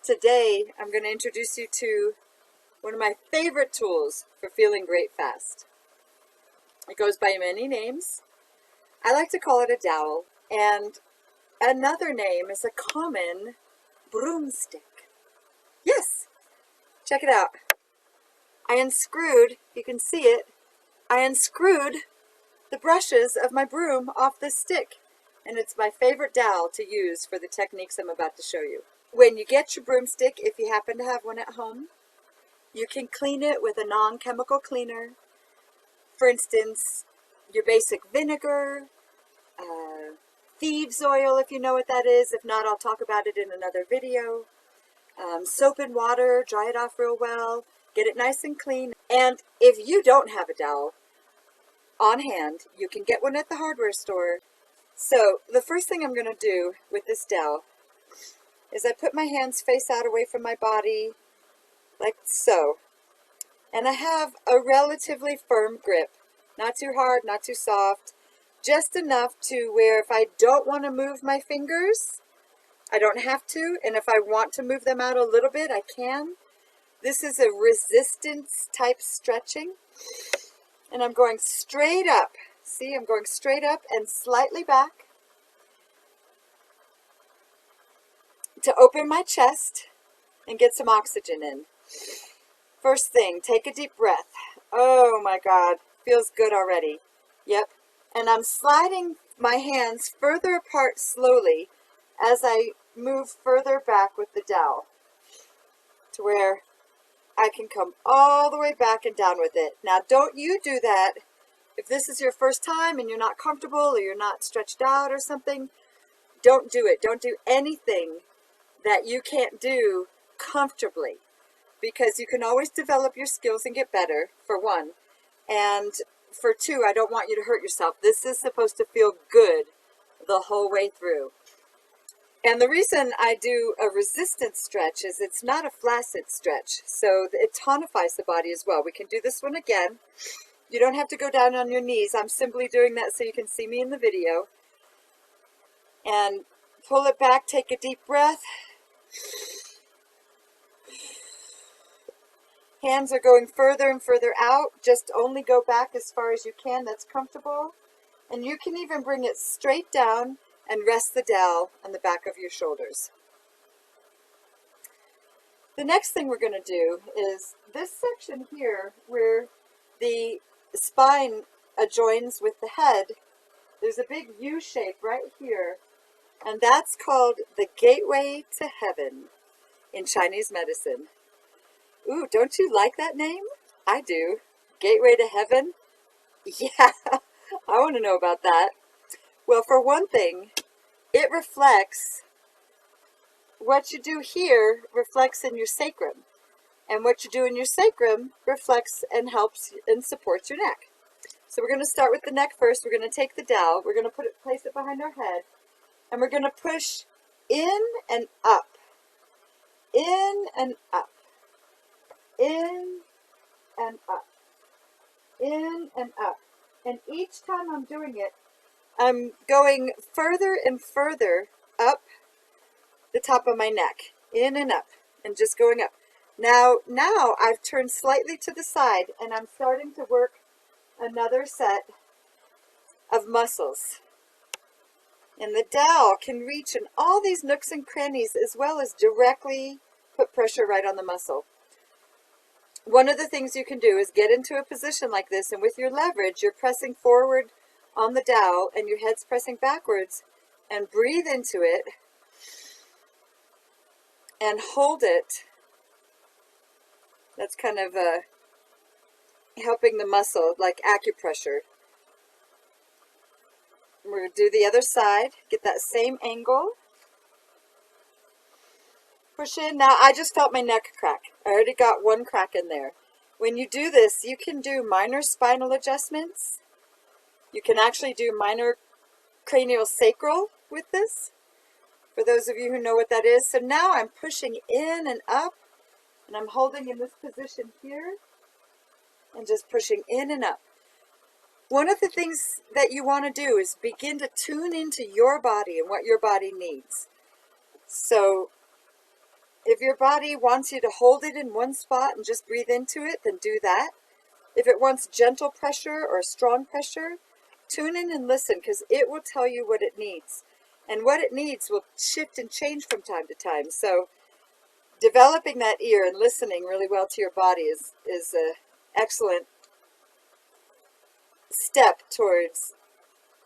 Today, I'm going to introduce you to one of my favorite tools for feeling great fast. It goes by many names. I like to call it a dowel, and another name is a common broomstick. Yes, check it out. I unscrewed, you can see it, I unscrewed the brushes of my broom off this stick, and it's my favorite dowel to use for the techniques I'm about to show you. When you get your broomstick, if you happen to have one at home, you can clean it with a non-chemical cleaner. For instance, your basic vinegar, thieves oil, if you know what that is. If not, I'll talk about it in another video. Soap and water, dry it off real well, get it nice and clean. And if you don't have a dowel on hand, you can get one at the hardware store. So the first thing I'm going to do with this dowel is I put my hands face out away from my body, like so. And I have a relatively firm grip. Not too hard, not too soft. Just enough to where if I don't want to move my fingers, I don't have to. And if I want to move them out a little bit, I can. This is a resistance type stretching. And I'm going straight up. See, I'm going straight up and slightly back to open my chest and get some oxygen in. First thing, take a deep breath. Oh my God, feels good already. Yep. And I'm sliding my hands further apart slowly as I move further back with the dowel to where I can come all the way back and down with it. Now, don't you do that. If this is your first time and you're not comfortable or you're not stretched out or something, don't do it. Don't do anything that you can't do comfortably, because you can always develop your skills and get better, for one. And for two, I don't want you to hurt yourself. This is supposed to feel good the whole way through. And the reason I do a resistance stretch is it's not a flaccid stretch, so it tonifies the body as well. We can do this one again. You don't have to go down on your knees. I'm simply doing that so you can see me in the video. And pull it back, take a deep breath. Hands are going further and further out. Just only go back as far as you can. That's comfortable. And you can even bring it straight down and rest the dowel on the back of your shoulders. The next thing we're going to do is this section here where the spine adjoins with the head. There's a big U shape right here, and that's called the gateway to heaven in Chinese medicine. Ooh, don't you like that name? I do. Gateway to heaven? Yeah, I want to know about that. Well, for one thing, it reflects, what you do here reflects in your sacrum. And what you do in your sacrum reflects and helps and supports your neck. So we're going to start with the neck first. We're going to take the dowel. We're going to place it behind our head. And we're going to push in and up. In and up. In and up. In and up. And each time I'm doing it, I'm going further and further up the top of my neck. In and up. And just going up. Now I've turned slightly to the side and I'm starting to work another set of muscles. And the dowel can reach in all these nooks and crannies as well as directly put pressure right on the muscle. One of the things you can do is get into a position like this, and with your leverage, you're pressing forward on the dowel and your head's pressing backwards, and breathe into it and hold it. That's kind of helping the muscle, like acupressure. We're going to do the other side, get that same angle. Push in. Now, I just felt my neck crack. I already got one crack in there. When you do this, you can do minor spinal adjustments. You can actually do minor cranial sacral with this, for those of you who know what that is. So now I'm pushing in and up, and I'm holding in this position here, and just pushing in and up. One of the things that you want to do is begin to tune into your body and what your body needs. So if your body wants you to hold it in one spot and just breathe into it, then do that. If it wants gentle pressure or strong pressure, tune in and listen, because it will tell you what it needs. And what it needs will shift and change from time to time. So developing that ear and listening really well to your body is an excellent step towards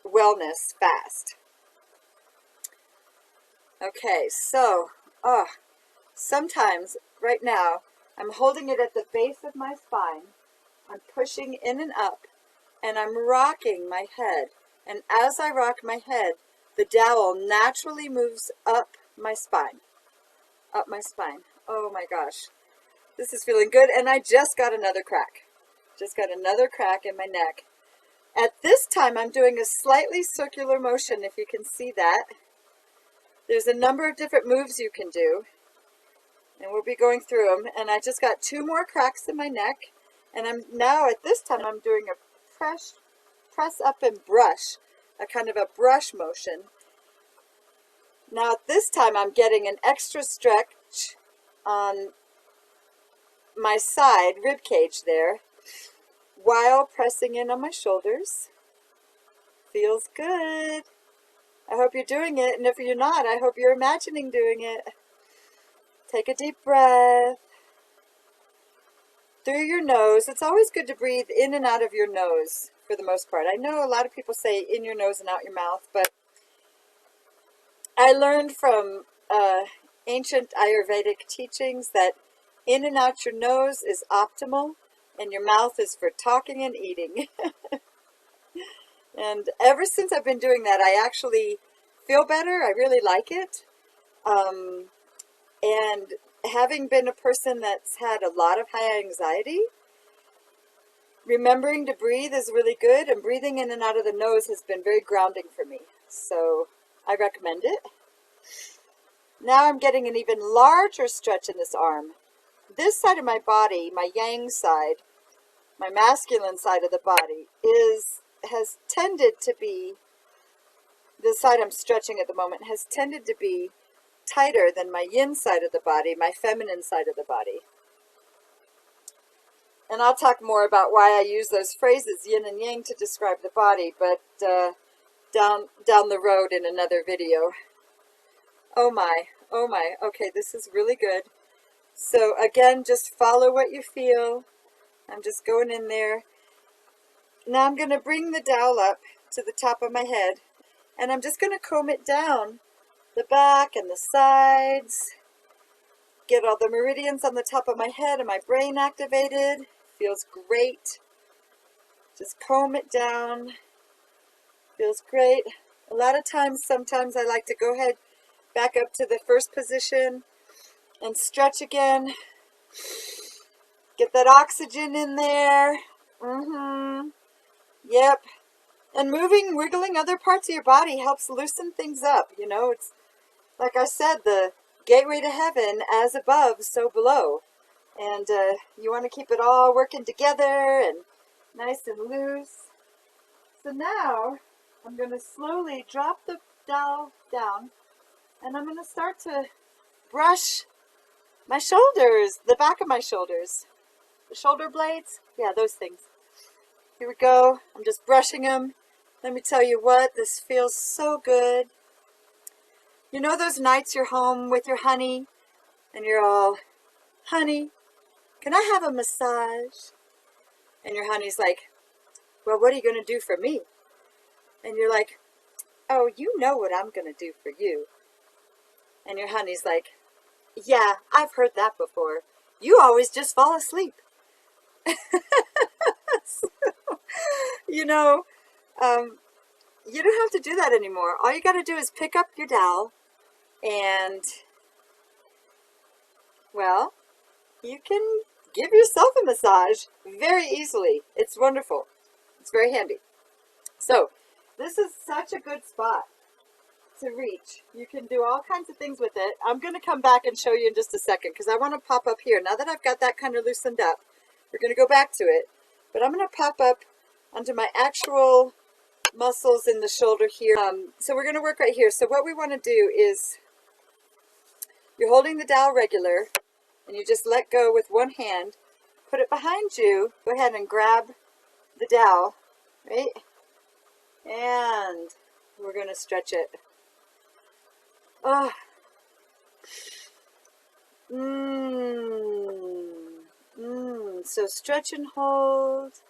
wellness fast. Okay, so sometimes right now I'm holding it at the base of my spine. I'm pushing in and up, and I'm rocking my head. And as I rock my head, the dowel naturally moves up my spine. Up my spine. Oh my gosh. This is feeling good. And I just got another crack. Just got another crack in my neck. At this time, I'm doing a slightly circular motion, if you can see that. There's a number of different moves you can do, and we'll be going through them. And I just got 2 more cracks in my neck. And I'm now, at this time, I'm doing a press up and brush, a kind of a brush motion. Now at this time, I'm getting an extra stretch on my side rib cage there, while pressing in on my shoulders. Feels good. I hope you're doing it, and if you're not, I hope you're imagining doing it. Take a deep breath through your nose. It's always good to breathe in and out of your nose for the most part. I know a lot of people say in your nose and out your mouth, but I learned from ancient Ayurvedic teachings that in and out your nose is optimal, and your mouth is for talking and eating. And ever since I've been doing that, I actually feel better. I really like it. And having been a person that's had a lot of high anxiety, remembering to breathe is really good, and breathing in and out of the nose has been very grounding for me. So I recommend it. Now I'm getting an even larger stretch in this arm. This side of my body, my yang side, my masculine side of the body, has tended to be, the side I'm stretching at the moment, has tended to be tighter than my yin side of the body, my feminine side of the body. And I'll talk more about why I use those phrases, yin and yang, to describe the body, but down the road in another video. Oh my, okay, this is really good. So again, just follow what you feel. I'm just going in there. Now I'm going to bring the dowel up to the top of my head, and I'm just going to comb it down the back and the sides. Get all the meridians on the top of my head and my brain activated. Feels great. Just comb it down. Feels great. A lot of times, sometimes I like to go ahead, back up to the first position and stretch again. Get that oxygen in there. Yep. And moving, wiggling other parts of your body helps loosen things up. You know, it's like I said, the gateway to heaven, as above, so below. And you want to keep it all working together and nice and loose. So now I'm going to slowly drop the dowel down, and I'm going to start to brush my shoulders, the back of my shoulders. The shoulder blades, yeah, those things. Here we go. I'm just brushing them. Let me tell you what, this feels so good. You know those nights you're home with your honey and you're all, honey, can I have a massage? And your honey's like, well, what are you going to do for me? And you're like, oh, you know what I'm going to do for you. And your honey's like, yeah, I've heard that before. You always just fall asleep. So, you know, you don't have to do that anymore. All you got to do is pick up your dowel and, well, you can give yourself a massage very easily. It's wonderful. It's very handy. So this is such a good spot to reach. You can do all kinds of things with it. I'm going to come back and show you in just a second because I want to pop up here. Now that I've got that kind of loosened up, we're going to go back to it. But I'm going to pop up onto my actual muscles in the shoulder here. So we're going to work right here. So what we want to do is You're holding the dowel regular, and you just let go with one hand. Put it behind you. Go ahead and grab the dowel, right? And we're going to stretch it. Oh. So stretch and hold.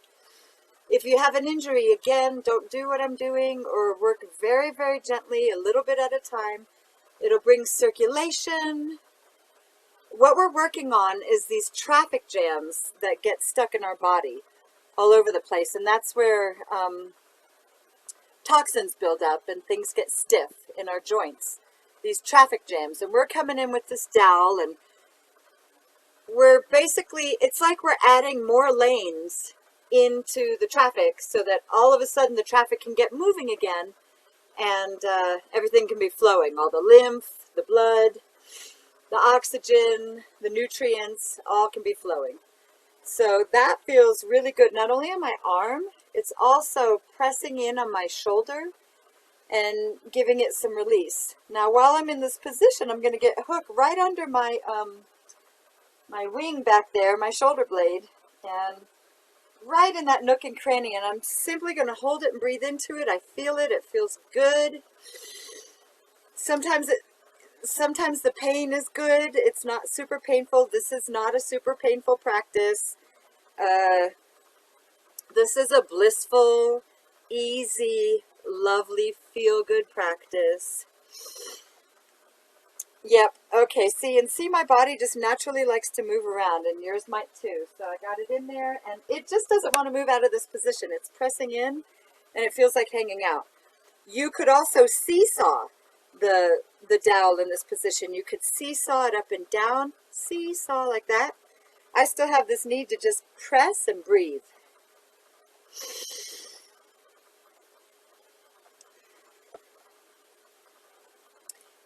If you have an injury, again, don't do what I'm doing, or work very, very gently, a little bit at a time. It'll bring circulation. What we're working on is these traffic jams that get stuck in our body all over the place, and that's where toxins build up and things get stiff in our joints, these traffic jams. And we're coming in with this dowel, and we're basically, it's like we're adding more lanes into the traffic so that all of a sudden the traffic can get moving again, and everything can be flowing. All the lymph, the blood, the oxygen, the nutrients, all can be flowing. So that feels really good, not only on my arm, it's also pressing in on my shoulder and giving it some release. Now while I'm in this position, I'm going to get hooked right under my my wing back there, my shoulder blade, and right in that nook and cranny, and I'm simply going to hold it and breathe into it. I feel it. It feels good. Sometimes the pain is good. It's not super painful. This is not a super painful practice. This is a blissful, easy, lovely, feel-good practice. Yep. Okay. See, my body just naturally likes to move around, and yours might too. So I got it in there, and it just doesn't want to move out of this position. It's pressing in, and it feels like hanging out. You could also seesaw the dowel in this position. You could seesaw it up and down, seesaw like that. I still have this need to just press and breathe.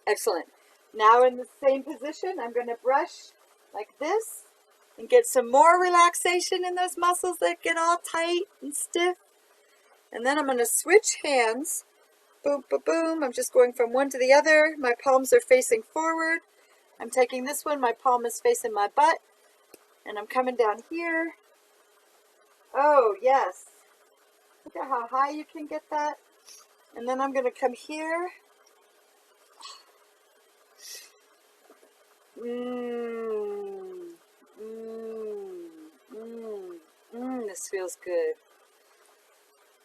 Excellent. Now in the same position, I'm going to brush like this and get some more relaxation in those muscles that get all tight and stiff. And then I'm going to switch hands. Boom, boom, boom. I'm just going from one to the other. My palms are facing forward. I'm taking this one. My palm is facing my butt. And I'm coming down here. Oh, yes. Look at how high you can get that. And then I'm going to come here. This feels good.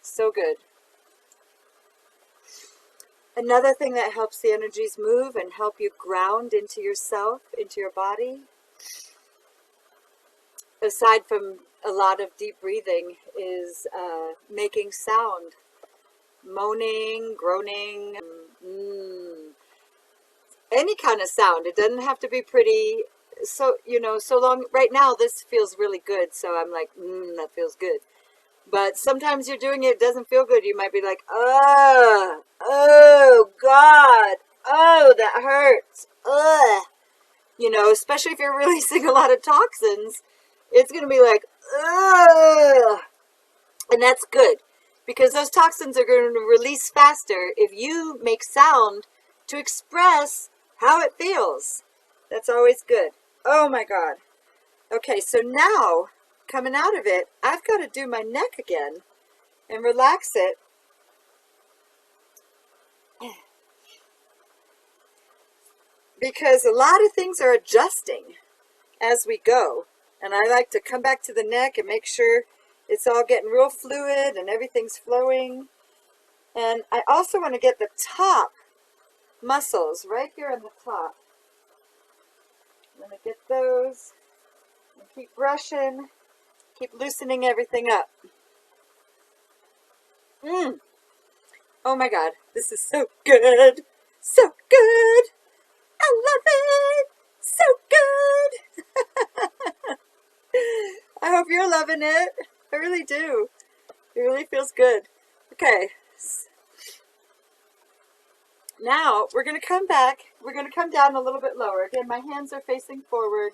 So good. Another thing that helps the energies move and help you ground into yourself, into your body, aside from a lot of deep breathing, is making sound. Moaning, groaning, any kind of sound. It doesn't have to be pretty. So, so long, right now this feels really good, so I'm like, that feels good. But sometimes you're doing it, it doesn't feel good. You might be like, oh God, oh, that hurts, especially if you're releasing a lot of toxins, it's going to be like, ugh. And that's good, because those toxins are going to release faster if you make sound to express how it feels. That's always good. Oh my God. Okay, so now, coming out of it, I've got to do my neck again and relax it. Because a lot of things are adjusting as we go. And I like to come back to the neck and make sure it's all getting real fluid and everything's flowing. And I also want to get the top muscles right here on the top. I'm going to get those and keep brushing, keep loosening everything up. Oh my God, this is so good. So good. I love it. So good. I hope you're loving it. I really do. It really feels good. Okay. Now we're going to come back. We're going to come down a little bit lower. Again, my hands are facing forward.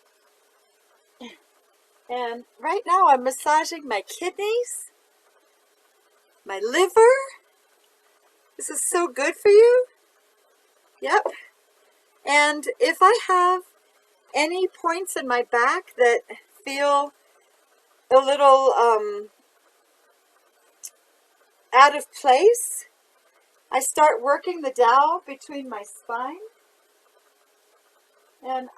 And right now I'm massaging my kidneys, my liver. This is so good for you. Yep. And if I have any points in my back that feel a little out of place, I start working the dowel between my spine, and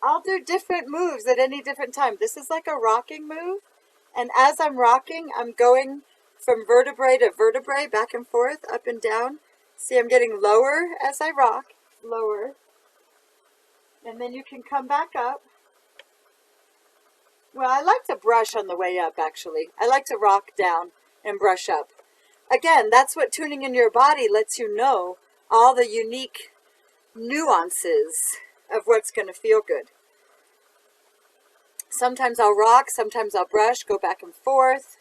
I'll do different moves at any different time. This is like a rocking move, and as I'm rocking, I'm going from vertebrae to vertebrae, back and forth, up and down. See, I'm getting lower as I rock, lower, and then you can come back up. Well, I like to brush on the way up, actually. I like to rock down and brush up. Again, that's what tuning in your body lets you know, all the unique nuances of what's going to feel good. Sometimes I'll rock, sometimes I'll brush, go back and forth.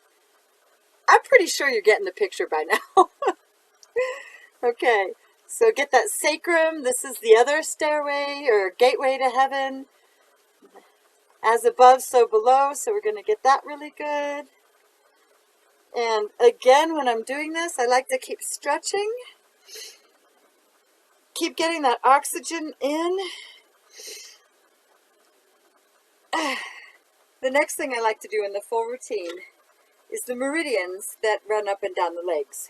I'm pretty sure you're getting the picture by now. Okay, so get that sacrum. This is the other stairway or gateway to heaven. As above, so below. So we're going to get that really good. And again, when I'm doing this, I like to keep stretching. Keep getting that oxygen in. The next thing I like to do in the full routine is the meridians that run up and down the legs.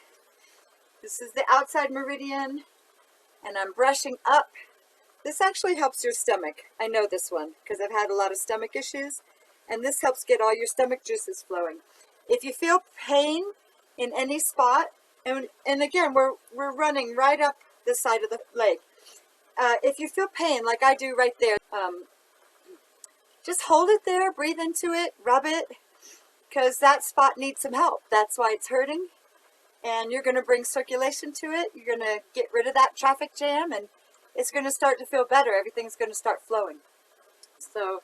This is the outside meridian, and I'm brushing up. This actually helps your stomach. I know this one because I've had a lot of stomach issues, and this helps get all your stomach juices flowing. If you feel pain in any spot, and again, we're running right up the side of the leg. If you feel pain, like I do right there, just hold it there, breathe into it, rub it, because that spot needs some help. That's why it's hurting. And you're going to bring circulation to it. You're going to get rid of that traffic jam, and it's going to start to feel better. Everything's going to start flowing. So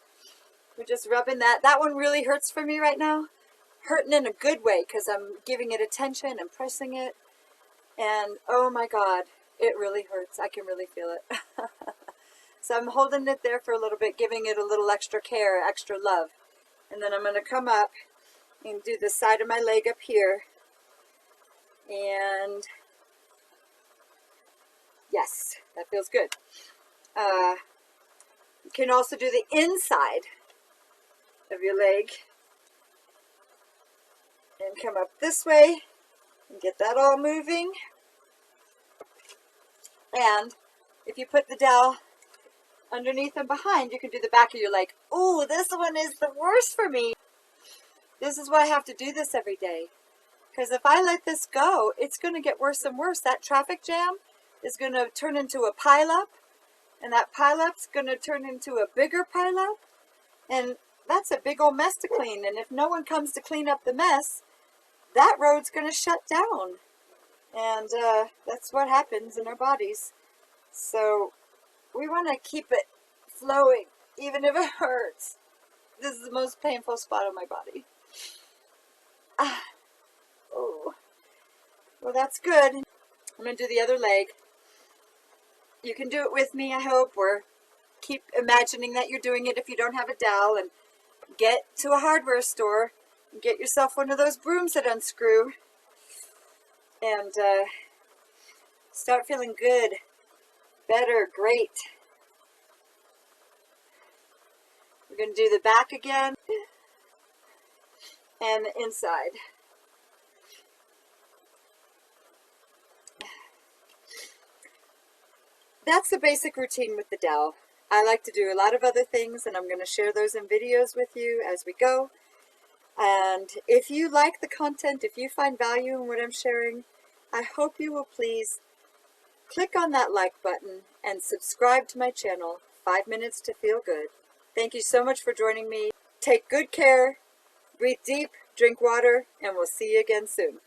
we're just rubbing that. That one really hurts for me right now. Hurting in a good way because I'm giving it attention and pressing it. And oh my God, it really hurts. I can really feel it. So I'm holding it there for a little bit, giving it a little extra care, extra love. And then I'm going to come up and do the side of my leg up here. And yes, that feels good. You can also do the inside of your leg and come up this way and get that all moving. And if you put the dowel underneath and behind, you can do the back of your leg. Oh, this one is the worst for me. This is why I have to do this every day. Because if I let this go, it's going to get worse and worse. That traffic jam is going to turn into a pileup, and that pileup's going to turn into a bigger pileup, and that's a big old mess to clean. And if no one comes to clean up the mess, that road's going to shut down. And that's what happens in our bodies. So we want to keep it flowing, even if it hurts. This is the most painful spot on my body. Oh, well, that's good. I'm going to do the other leg. You can do it with me, I hope, or keep imagining that you're doing it if you don't have a dowel, and get to a hardware store and get yourself one of those brooms that unscrew and start feeling good, better, great. We're going to do the back again and the inside. That's the basic routine with the dowel. I like to do a lot of other things, and I'm going to share those in videos with you as we go. And if you like the content, if you find value in what I'm sharing, I hope you will please click on that like button and subscribe to my channel, 5 Minutes to Feel Good. Thank you so much for joining me. Take good care, breathe deep, drink water, and we'll see you again soon.